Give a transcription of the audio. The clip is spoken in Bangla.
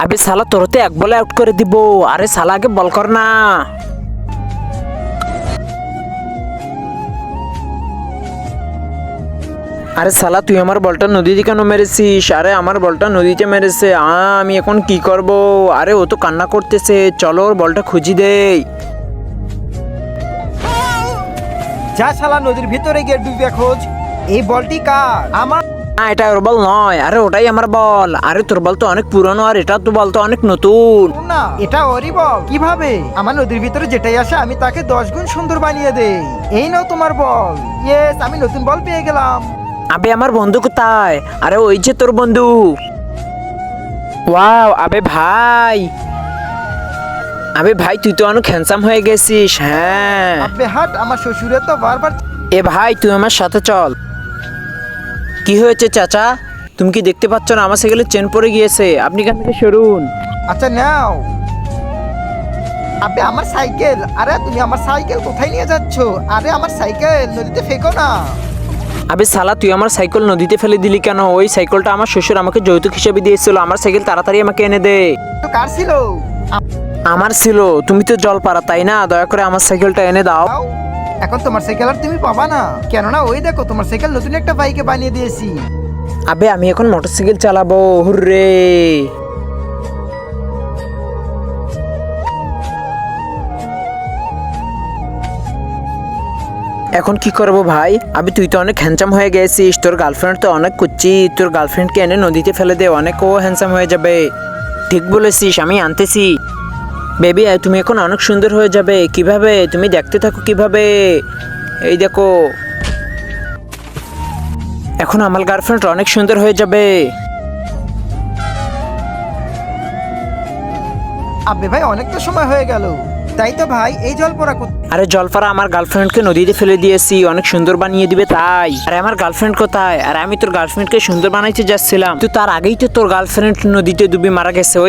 আবে শালা তোরতে এক বলে আউট করে দিব। আরে শালা আগে বল কর না। আরে শালা তুই আমার বলটা নদীতে কেন মেরেছিস? আরে আমার বলটা নদীতে মেরেছে। আমি এখন কি করব? আরে ও তো কান্না করতেছে, চলো ওর বলটা খুঁজি দেই। যা শালা নদীর ভিতরে গিয়ে ডুবে খোঁজ। এই বলটি কার? আমার না এটা ওর বল নয়, আরে ওটাই আমার বল। আরে তোর বল তো অনেক পুরনো আর এটা তো বল তো অনেক নতুন। না, এটা ওরই বল। কিভাবে? আমার নদীর ভিতরে যেটাই আসে আমি তাকে 10 গুণ সুন্দর বানিয়ে দেই। এই নাও তোমার বল। ইয়েস, আমি নতুন বল পেয়ে গেলাম। আবে আমার বন্ধু কোথায়? আরে ওই যে তোর বন্ধু। ওয়াও, আবে ভাই, আবে ভাই তুই তো অনেক হ্যান্ডসাম হয়ে গেছিস। হ্যাঁ আব্বে হাট, আমার শ্বশুরে তো বারবার। এ ভাই তুই আমার সাথে চল। কি হয়েছে চাচা? তুমি কি দেখতে পাচ্ছ না আমার সাইকেলের চেন পড়ে গিয়েছে? আপনি এখান থেকে সরুন। আচ্ছা নাও। আব্বে আমার সাইকেল। আরে তুমি আমার সাইকেল কোথায় নিয়ে যাচ্ছ? আরে আমার সাইকেল নদীতে ফেকো না। আবে শালা তুই আমার সাইকেল নদীতে ফেলে দিলি কেন? ওই সাইকেলটা আমার শ্বশুর আমাকে যৌতুক হিসেবে দিয়েছিল। আমার সাইকেল তাড়াতাড়ি আমাকে এনে দে। তো কার ছিল? আমার ছিল। তুমি তো জল পাড়া তাই না? দয়া করে আমার সাইকেলটা এনে দাও। দাও। এখন তোমার সাইকেল আর তুমি পাবা না, কেননা ওই দেখো তোমার সাইকেল নতুন একটা বাইকে বানিয়ে দিয়েছি। আবে আমি এখন মোটরসাইকেল চালাবো। হুররে! এখন কি করব ভাই? আবে তুই তো অনেক হ্যান্ডসাম হয়ে গেছিস, তোর গার্লফ্রেন্ড তো অনেক কুচ্ছি। তোর গার্লফ্রেন্ডকে এনে নদীতে ফেলে দে, অনেক ও হ্যান্ডসাম হয়ে যাবে। ঠিক বলেছিস, আমি আনতেছি। বেবি তুমি এখন অনেক সুন্দর হয়ে যাবে। কিভাবে? তুমি দেখতে থাকো কিভাবে। এই দেখো, এখন আমার গার্লফ্রেন্ড অনেক সুন্দর হয়ে যাবে। আব্বে ভাই অনেক তো সময় হয়ে গেল, তাই তো ভাই এই জল পড়া আরে জলপারা আমার গার্লফ্রেন্ডকে নদীতে ফেলে দিয়েছি, অনেক সুন্দর বানিয়ে দিবে তাই। আরে আমার গার্লফ্রেন্ড কোথায়? আরে আমি তোর গার্লফ্রেন্ডকে সুন্দর বানাইতে যাচ্ছিলাম, তো তার আগেই তো তোর গার্লফ্রেন্ড নদীতে ডুবে মারা গেছে।